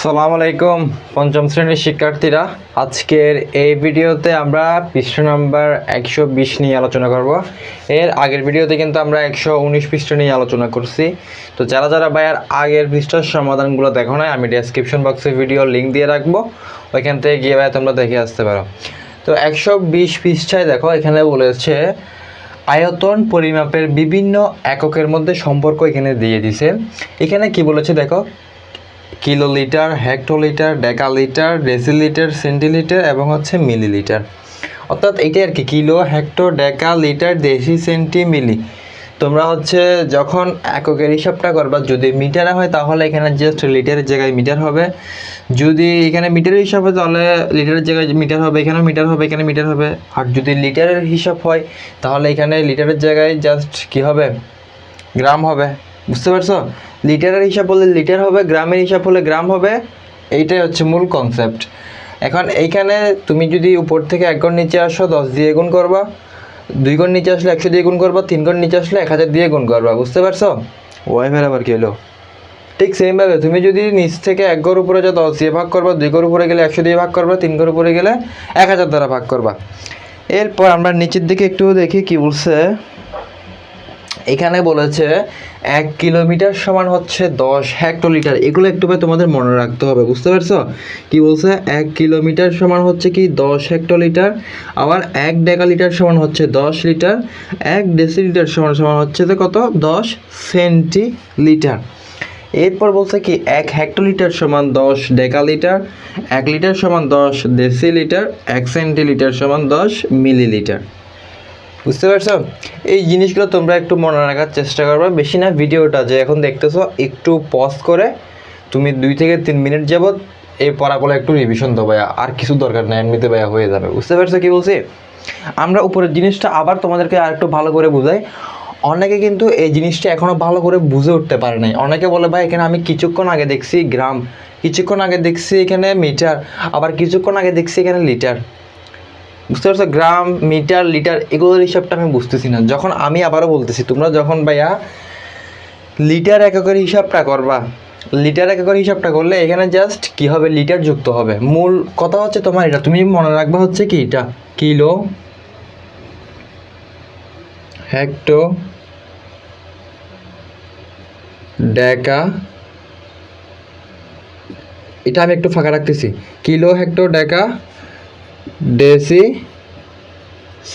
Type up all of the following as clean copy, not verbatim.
আসসালামু আলাইকুম পঞ্চম শ্রেণীর শিক্ষার্থীরা, আজকের এই ভিডিওতে আমরা পৃষ্ঠা নাম্বার 120 নিয়ে আলোচনা করব। এর আগের ভিডিওতে কিন্তু আমরা 119 পৃষ্ঠা নিয়ে আলোচনা করছি। তো যারা যারা ভাইয়ার আগের পৃষ্ঠার সমাধানগুলো দেখো না, আমি ডেসক্রিপশন বক্সে ভিডিও লিঙ্ক দিয়ে রাখবো, ওইখান থেকে গিয়ে ভাইয়া তোমরা দেখে আসতে পারো। তো 120 পৃষ্ঠায় দেখো, এখানে বলেছে আয়তন পরিমাপের বিভিন্ন এককের মধ্যে সম্পর্ক এখানে দিয়ে দিছে। এখানে কি বলেছে দেখো, kilolitre, hectolitre, decalitre, decilitre, centilitre এবং হচ্ছে মিলিলিটার। অর্থাৎ এইটা আর কি, কিলো, হেক্টো, ডেকা, লিটার, ডেসি, সেন্টি, মিলি। তোমরা হচ্ছে যখন এককের হিসাবটা করবা, যদি মিটারে হয় তাহলে এখানে জাস্ট লিটারের জায়গায় মিটার হবে। যদি এখানে মিটারের হিসাব হয় তাহলে লিটারের জায়গায় মিটার হবে, এখানে মিটার হবে, এখানে মিটার হবে। আর যদি লিটারের হিসাব হয় তাহলে এখানে লিটারের জায়গায় জাস্ট কি হবে, গ্রাম হবে। বুঝতে পারছো? লিটারের হিসাব হলে লিটার হবে, গ্রামের হিসাব হলে গ্রাম হবে। এইটাই হচ্ছে মূল কনসেপ্ট। এখন এইখানে তুমি যদি উপর থেকে 1 ঘর নিচে আসো 10 দিয়ে গুণ করবা, 2 ঘর নিচে আসলে 100 দিয়ে গুণ করবা, 3 ঘর নিচে আসলে 1000 দিয়ে গুণ করবা। বুঝতে পারছো? ওয়াইফাই আবার কি হলো? ঠিক সেমভাবে তুমি যদি নিচ থেকে 1 ঘর উপরে যাও 10 দিয়ে ভাগ করবা, 2 ঘর উপরে গেলে 100 দিয়ে ভাগ করবা, 3 ঘর উপরে গেলে 1000 দ্বারা ভাগ করবা। এরপর আমরা নিচের দিকে একটু দেখি কি বলছে। এখানে বলেছে 1 কিলোমিটার সমান হচ্ছে 10 হেক্টোলিটার। এগুলো একটু তোমাদের মনে রাখতে হবে। বুঝতে পারছো? কি বলছে, 1 কিলোমিটার সমান হচ্ছে কি 10 হেক্টোলিটার। আবার 1 ডেকালিটার সমান হচ্ছে 10 লিটার। 1 ডেসিলিটার সমান সমান হচ্ছে কত, 10 সেন্টিলিটার। এরপর বলছে কি 1 হেক্টোলিটার সমান 10 ডেকালিটার, 1 লিটার সমান 10 ডেসিলিটার, 1 সেন্টিলিটার সমান 10 মিলিলিটার। বুঝতে পারছো? এই জিনিসগুলো তোমরা একটু মনে রাখার চেষ্টা করবে। বেশি না, ভিডিওটা যে এখন দেখতেছো একটু পজ করে তুমি 2 থেকে 3 মিনিট যাবত এই পড়াগুলো একটু রিভিশন দাও ভাইয়া, আর কিছু দরকার নেই, এমনিতে ভাইয়া হয়ে যাবে। বুঝতে পারছো কি বলছি? আমরা উপরের জিনিসটা আবার তোমাদেরকে আর একটু ভালো করে বুঝাই। অনেকে কিন্তু এই জিনিসটা এখনও ভালো করে বুঝে উঠতে পারে নাই। অনেকে বলে ভাই এখানে আমি কিছুক্ষণ আগে দেখছি গ্রাম, কিছুক্ষণ আগে দেখছি এখানে মিটার, আবার কিছুক্ষণ আগে দেখছি এখানে লিটার। বুঝতে পারছো? গ্রাম, মিটার, লিটার এগুলোর হিসাবটা আমি বুঝতেছি না। যখন আমি আবারও বলতেছি, তোমরা যখন ভাইয়া লিটার এককের হিসাবটা করবা, লিটার এককের হিসাবটা করলে এখানে জাস্ট কি হবে, লিটার যুক্ত হবে। মূল কথা হচ্ছে তোমার এটা, তুমি মনে রাখবা হচ্ছে কি, এটা কিলো, হেক্টো, ডেকা, এটা আমি একটু ফাঁকা রাখতেছি, কিলো, হেক্টো, ডেকা, ডেসি,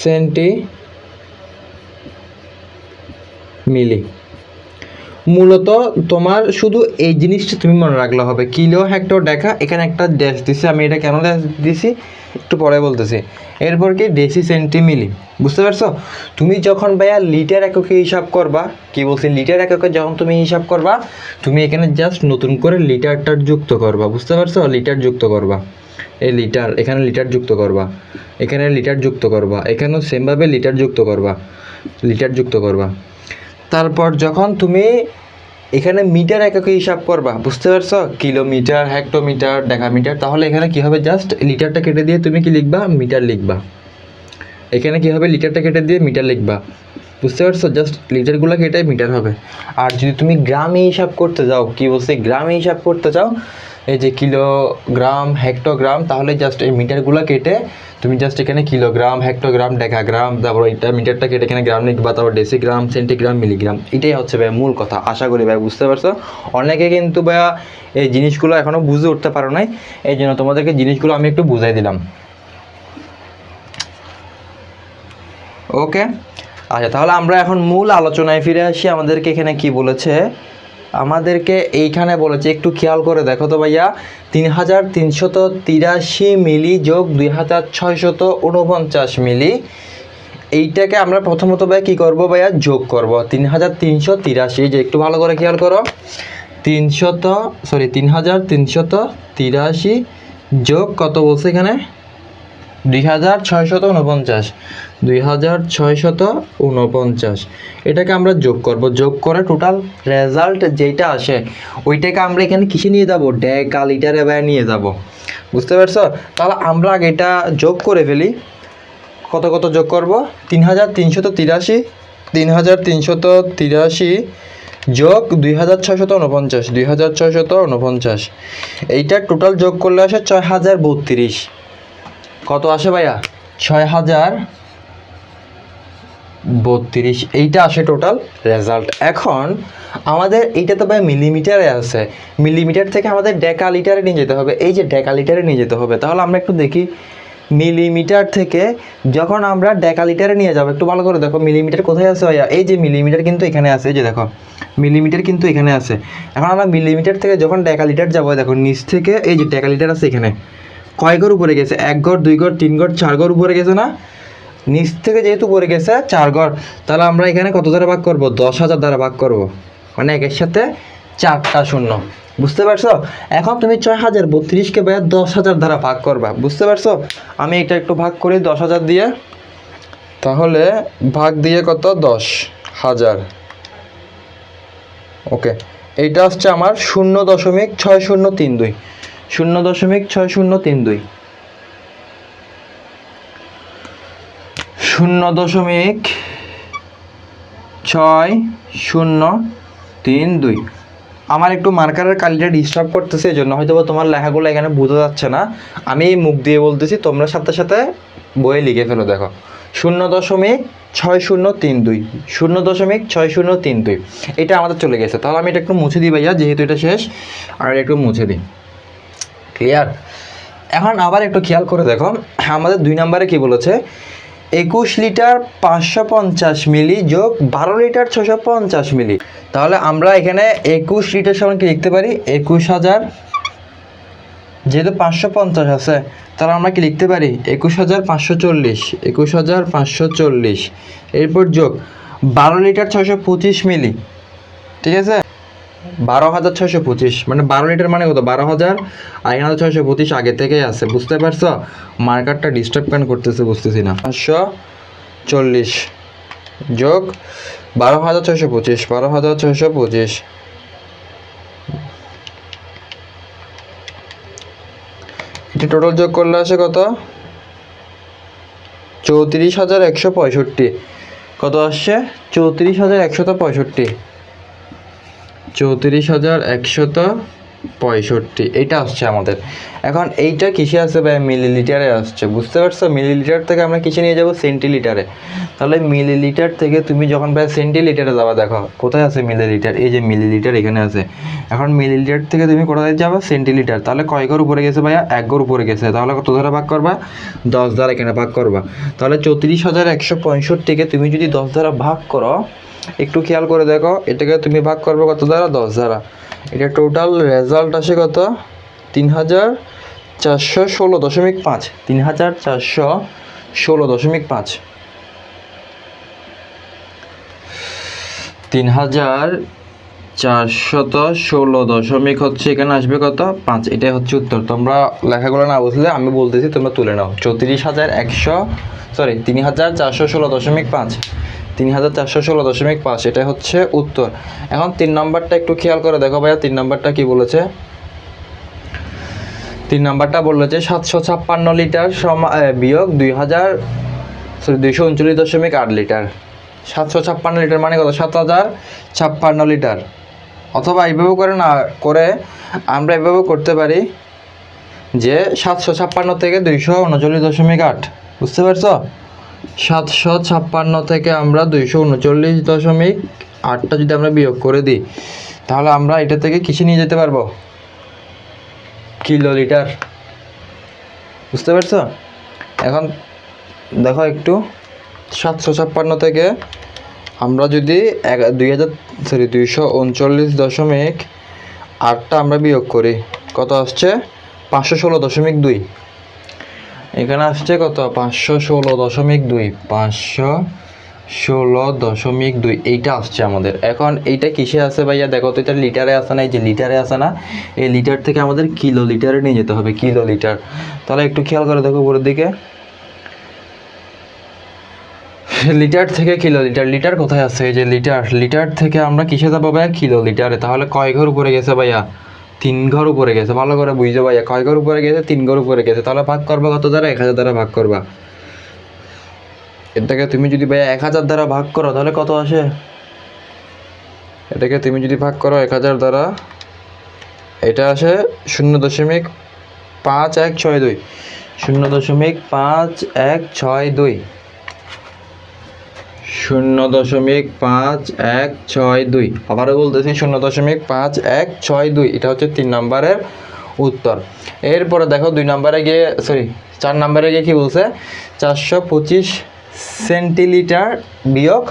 সেন্টি, মিলি। মূলত তোমার শুধু এই জিনিসটা তুমি মনে রাখলে হবে, কিলো, হেক্টর, ডেকা। এখানে একটা ড্যাশ দিছি, আমি এটা কেন ড্যাশ দিছি একটু পরে বলতেছি। এরপর কি ডেসি, সেন্টি, মিলি। বুঝতে পারছো? তুমি যখন ভাইয়া লিটার এককে হিসাব করবা, কি বলছি, লিটার এককে যখন তুমি হিসাব করবা, তুমি এখানে জাস্ট নতুন করে লিটারটা যুক্ত করবা। বুঝতে পারছো? লিটার যুক্ত করবা, এই লিটার, এখানে লিটার যুক্ত করবা, এখানে লিটার যুক্ত করবা, এখানেও সেমভাবে লিটার যুক্ত করবা, লিটার যুক্ত করবা। তারপর যখন তুমি এখানে মিটার এককে হিসাব করবা, বুঝতে পারছো, কিলোমিটার, হেক্টোমিটার, ডেকামিটার, তাহলে এখানে কি হবে, জাস্ট লিটারটা কেটে দিয়ে তুমি কি লিখবা, মিটার লিখবা। এখানে কি হবে, লিটারটা কেটে দিয়ে মিটার লিখবা। বুঝতে পারছো? জাস্ট লিটারগুলো কেটে মিটার হবে। আর যদি তুমি গ্রামে হিসাব করতে যাও, কি বলছে, গ্রামে হিসাব করতে চাও, এই যে কিলোগ্রাম, হেক্টোগ্রাম, তাহলে জাস্ট এই মিটারগুলো কেটে তুমি জাস্ট এখানে কিলোগ্রাম, হেক্টোগ্রাম, ডেকাগ্রাম, তারপর এটা মিটারটা কেটে এখানে গ্রাম লিখবা, তারপর ডেসিগ্রাম, সেন্টিগ্রাম, মিলিগ্রাম। এটাই হচ্ছে ভাই মূল কথা। আশা করি ভাই বুঝতে পারছো। অনেকে কিন্তু ভাইয়া এই জিনিসগুলো এখনও বুঝে উঠতে পারো নাই, এই জন্য তোমাদেরকে জিনিসগুলো আমি একটু বুঝাই দিলাম। ওকে, আচ্ছা, তাহলে আমরা এখন মূল আলোচনায় ফিরে আসি। আমাদেরকে এখানে কি বলেছে, আমাদেরকে এইখানে বলেছে, একটু খেয়াল করে দেখো তো ভাইয়া, 3383 মিলি যোগ 2649 মিলি। এইটাকে আমরা প্রথমত ভাইয়া কী করবো ভাইয়া, যোগ করব। 3383, যে একটু ভালো করে খেয়াল করো, 3383 যোগ কত বলছে এখানে, 2649। এটাকে আমরা যোগ করব, যোগ করে টোটাল রেজাল্ট যেটা আসে ওইটাকে আমরা এখানে কিসে নিয়ে যাব, ডেকা লিটারে ভাই নিয়ে যাব। বুঝতে পারছো? তাহলে আমরা আগে এটা যোগ করে ফেলি। কত কত যোগ করব, 3383 যোগ 2649, 2649, এইটা টোটাল যোগ করলে আসে 6032। কত আসে ভাইয়া? 6032, এইটা আসে টোটাল রেজাল্ট। এখন আমাদের এইটা তো ভাই মিলিমিটারে আছে, মিলিমিটার থেকে আমাদের ডেকা লিটারে নিয়ে যেতে হবে, এই যে ডেকা লিটারে নিয়ে যেতে হবে। তাহলে আমরা একটু দেখি মিলিমিটার থেকে যখন আমরা ডেকা লিটারে নিয়ে যাবো, একটু ভালো করে দেখো মিলিমিটার কোথায় আছে ভাইয়া? এই যে মিলিমিটার কিন্তু এখানে আছে, এই যে দেখো মিলিমিটার কিন্তু এখানে আছে। এখন আমরা মিলিমিটার থেকে যখন ডেকা লিটার যাবো, দেখো নিচ থেকে এই যে ডেকা লিটার আছে এখানে, কয় ঘর উপরে গেছে? 1 ঘর, 2 ঘর, 3 ঘর, 4 ঘর উপরে গেছে না? নিচ থেকে যেহেতু পড়ে গেছে 4 ঘর, তাহলে আমরা এখানে কত দ্বারা ভাগ করব? 10,000 দ্বারা ভাগ করব, মানে একের সাথে 4টা শূন্য। বুঝতে পারছো? এখন তুমি 6032কে ভাইয়া 10,000 দ্বারা ভাগ করবা। বুঝতে পারছো? আমি এটা একটু ভাগ করি 10,000 দিয়ে, তাহলে ভাগ দিয়ে কত? 10,000। ওকে, এইটা হচ্ছে আমার 0.6032, 0.6032, 0.6032। আমার একটু মার্কারের কালিটা ডিস্টার্ব করতেছে, এই জন্য হয়তো তোমার লেখাগুলো এখানে বোঝা যাচ্ছে না। আমি মুখ দিয়ে বলতেছি, তোমরা সাথে সাথে বইয়ে লিখে ফেলো। দেখো 0.6032, 0.6032, এটা আমাদের চলে গেছে। তাহলে আমি এটা একটু মুছে দিই ভাইয়া, যেহেতু এটা শেষ, আর একটু মুছে দিই। ক্লিয়ার? এখন আবার একটু খেয়াল করে দেখো, আমাদের 2 নম্বরে কি বলেছে? 21 লিটার 550 মিলি যোগ 12 লিটার 650 মিলি। তাহলে আমরা এখানে 21 লিটার সমান কি লিখতে পারি? 21,000, যেহেতু 550 আছে, তাহলে আমরা কি লিখতে পারি? 21,540, 21,540, এরপর যোগ 12 লিটার 625 মিলি। ঠিক আছে, 12,625, মানে 12 লিটার মানে কত? 12,000, আর এখানে 625 আগে থেকেই আছে। বুঝতে পারছো? মার্কারটা ডিস্টার্ব কেন করতেছে বুঝতেছি না। 540 যোগ 12,625, 12,625, এটা টোটাল যোগ করলে আসে কত? 34,165। কত আসছে? 34,165, 34,165, এটা আসছে আমাদের। এখন এইটা কিসে আসছে ভাই? মিলিলিটারে আসছে। বুঝতে পারছো? মিলিলিটার থেকে আমরা কিসে নিয়ে যাব? সেন্টিলিটারে। তাহলে মিলিলিটার থেকে তুমি যখন ভাই সেন্টিলিটারে যাবা, দেখো কোথায় আছে মিলিলিটার? এই যে মিলিলিটার এখানে আছে। এখন মিলিলিটার থেকে তুমি কোথায় যাবা? সেন্টিলিটার। তাহলে কয় ঘর উপরে গেছে ভাইয়া? 1 ঘর উপরে গেছে। তাহলে কত দ্বারা ভাগ করবা? 10 দ্বারা এখানে ভাগ করবা। তাহলে 34,165কে তুমি যদি 10 দ্বারা ভাগ করো, একটু খেয়াল করে দেখো, এটাকে তুমি ভাগ করবে কত দ্বারা? 10 দ্বারা। এটা টোটাল রেজাল্ট আসে কত? 3,416.5, 3,416.5, 3,416 হচ্ছে এখানে আসবে কত? 5। এটাই হচ্ছে উত্তর। তোমরা লেখাগুলো না বুঝলে আমি বলতেছি, তোমরা তুলে নাও। 3,416.5, 3,416.5, এটা হচ্ছে উত্তর। এখন 3 নম্বরটা একটু খেয়াল করে দেখো ভাইয়া, 3 নম্বরটা কি বলেছে? 3 নম্বরটা বলেছে 756 লিটার বিয়োগ 239.8 লিটার। 756 লিটার মানে কত? 7,056 লিটার। অথবা এইভাবে করে না করে আমরা এভাবে করতে পারি যে 756 থেকে 239.8। বুঝতে পারছো? 756 থেকে আমরা 239.8টা যদি আমরা বিয়োগ করে দিই, তাহলে আমরা এটা থেকে কিসে নিয়ে যেতে পারবো? Kilo litre. বুঝতে পারছো? এখন দেখো একটু, 756 থেকে আমরা যদি 239.8টা আমরা বিয়োগ করি, কত আসছে? 516.2। এখানে আসছে কত? 516.2, 516.2, এইটা আসছে আমাদের। এখন এইটা কিসে আছে ভাইয়া? দেখো তো, এটা লিটারে আসে না? এই যে লিটারে আসে না? এই লিটার থেকে আমাদের কিলো লিটারে নিয়ে যেতে হবে, কিলো লিটার। তাহলে একটু খেয়াল করে দেখো উপরের দিকে, লিটার থেকে কিলো লিটার, লিটার কোথায় আছে? এই যে লিটার, লিটার থেকে আমরা কিসে যাবো ভাইয়া? কিলো লিটারে। তাহলে কয় ঘর উপরে গেছে ভাইয়া? 3 ঘর উপরে গেছে। ভালো করে বুঝছো ভাইয়া, কয় ঘর উপরে গেছে? 3 ঘর উপরে গেছে। তাহলে ভাগ করবা কত দ্বারা? 1,000 দ্বারা ভাগ করবা। এটাকে তুমি যদি ভাইয়া 1,000 দ্বারা ভাগ করো, তাহলে কত আসে? এটাকে তুমি যদি ভাগ করো 1000 দ্বারা, এটা আসে 0.5162, 0.5162, 0.5162, আবারও বলতেছি 0.5162, এটা হচ্ছে 3 নম্বরের উত্তর। এরপরে দেখো 2 নম্বরে গিয়ে 4 নম্বরে গিয়ে কি বলছে, 425 সেন্টিলিটার বিয়োগ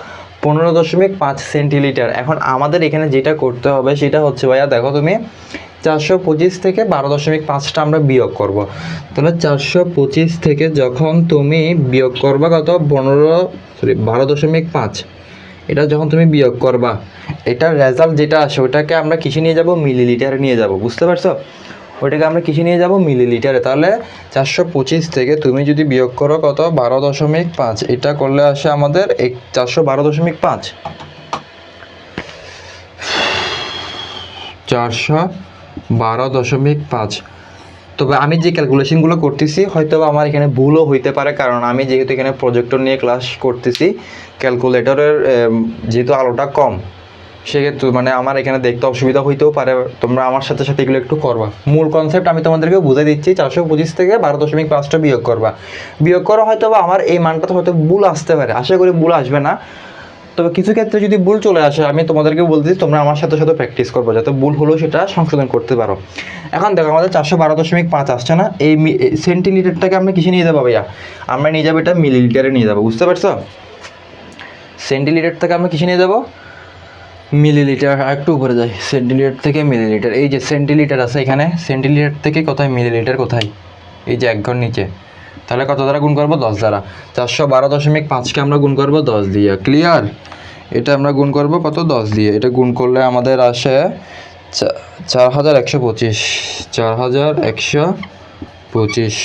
15.5 সেন্টিলিটার। এখন আমাদের এখানে যেটা করতে হবে সেটা হচ্ছে ভাইয়া, দেখো তুমি 425 থেকে 12.5টা আমরা বিয়োগ করব। তাহলে 425 থেকে যখন তুমি বিয়োগ করবা কত, 12.5, এটা যখন তুমি বিয়োগ করবা, এটার রেজাল্ট যেটা আসে ওটাকে আমরা কিসে নিয়ে যাব, মিলিলিটারে নিয়ে যাব, বুঝতে পারছো? ওইটাকে আমরা কিসে নিয়ে যাব, মিলিলিটারে। তাহলে 425 থেকে তুমি যদি বিয়োগ করো কত, 12.5, এটা করলে আসে আমাদের 412.5, 412.5। তবে আমি যে ক্যালকুলেশনগুলো করতেছি হয়তো আমার এখানে ভুলও হইতে পারে, কারণ আমি যেহেতু এখানে প্রজেক্টর নিয়ে ক্লাস করতেছি, ক্যালকুলেটরের যেহেতু আলোটা কম, সেক্ষেত্রে মানে আমার এখানে দেখতে অসুবিধা হইতেও পারে। তোমরা আমার সাথে সাথে এগুলো একটু করবা। মূল কনসেপ্ট আমি তোমাদেরকে বুঝাই দিচ্ছি। 425 থেকে 12.5টা বিয়োগ করবা। বিয়োগ করা হয়তো বা আমার এই মানটাতে হয়তো ভুল আসতে পারে, আশা করি ভুল আসবে না। তবে কিছু ক্ষেত্রে যদি ভুল চলে আসে, আমি তোমাদেরকে বলতেছি তোমরা আমার সাথে সাথে প্র্যাকটিস করবো, যাতে ভুল হলেও সেটা সংশোধন করতে পারো। এখন দেখো আমাদের 412.5 আসছে না, এই সেন্টিলিটারটাকে আমরা কিসে নিয়ে যাবো ভাইয়া, আমরা নিয়ে যাবো এটা মিলিলিটারে নিয়ে যাবো, বুঝতে পারছো? সেন্টিলিটার থেকে আমরা কিসে নিয়ে যাবো, মিলিলিটার। একটু উপরে যাই, সেন্টিলিটার থেকে মিলিলিটার। এই যে সেন্টিলিটার আছে এখানে, সেন্টিলিটার থেকে কোথায়, মিলিলিটার কোথায়, এই যে 1 ঘর নিচে। তাহলে কত দ্বারা গুণ করবো, 10 দ্বারা। 412.5কে আমরা গুণ করবো 10 দিয়ে, ক্লিয়ার? এটা আমরা গুণ করবো কত, 10 দিয়ে। এটা গুণ করলে আমাদের আসে 4125, 4125,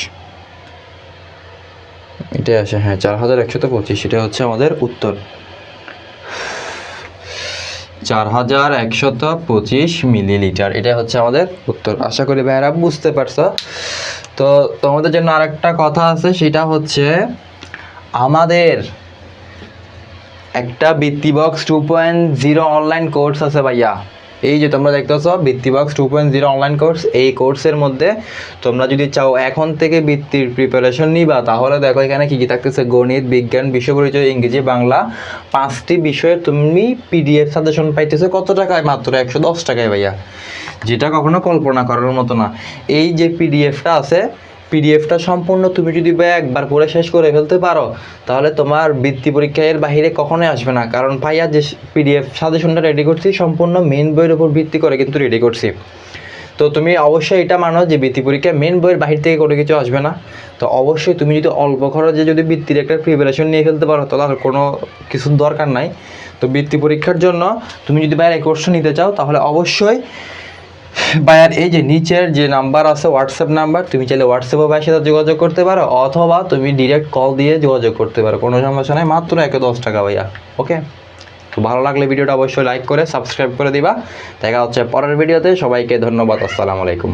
এটাই আসে, হ্যাঁ 4125, এটা হচ্ছে আমাদের উত্তর, 4125 মিলিলিটার, এটা হচ্ছে আমাদের উত্তর। আশা করি ভাইয়েরা বুঝতে পারছো। তো তোমাদের জন্য আরেকটা কথা আছে, সেটা হচ্ছে আমাদের একটা বৃত্তিবক্স 2.0 অনলাইন কোর্স আছে ভাইয়া। এই যে তোমরা দেখতেছো বৃত্তিবক্স 2.0 অনলাইন কোর্স, এই কোর্সের মধ্যে তোমরা যদি চাও এখন থেকে বৃত্তির প্রিপারেশন নিবা, তাহলে দেখো এখানে কী কী থাকতেছে, গণিত, বিজ্ঞান, বিশ্ব পরিচয়, ইংরেজি, বাংলা, 5টি বিষয়ে তুমি পিডিএফ সাজেশন পাইতেছো। কত টাকায়, মাত্র 110 টাকায় ভাইয়া, যেটা কখনো কল্পনা করার মতো না। এই যে পিডিএফটা আছে, পিডিএফটা সম্পূর্ণ তুমি যদি একবার পড়ে শেষ করে ফেলতে পারো, তাহলে তোমার বৃত্তি পরীক্ষা এর বাইরে কখনোই আসবে না। কারণ ভাইয়া যে পিডিএফ সাজেশনটা রেডি করছি, সম্পূর্ণ মেন বইয়ের উপর ভিত্তি করে কিন্তু রেডি করছি। তো তুমি অবশ্যই এটা মানো যে বৃত্তি পরীক্ষা মেন বইয়ের বাহির থেকে কোনো কিছু আসবে না। তো অবশ্যই তুমি যদি অল্প খরচে যদি বৃত্তির একটা প্রিপারেশন নিয়ে ফেলতে পারো, তাহলে কোনো কিছুর দরকার নাই। তো বৃত্তি পরীক্ষার জন্য তুমি যদি ভাইয়ের এই কোর্সটা নিতে চাও, তাহলে অবশ্যই ভাইয়ার এই যে নিচের যে নাম্বার আছে, হোয়াটসঅ্যাপ নাম্বার, তুমি চাইলে হোয়াটসঅ্যাপে ভাইয়ের সাথে যোগাযোগ করতে পারো, অথবা তুমি ডিরেক্ট কল দিয়ে যোগাযোগ করতে পারো, কোনো সমস্যা নেই। মাত্র 110 টাকা ভাইয়া, ওকে? তো ভালো লাগলে ভিডিওটা অবশ্যই লাইক করে সাবস্ক্রাইব করে দিবা। দেখা হচ্ছে পরের ভিডিওতে। সবাইকে ধন্যবাদ, আসসালামু আলাইকুম।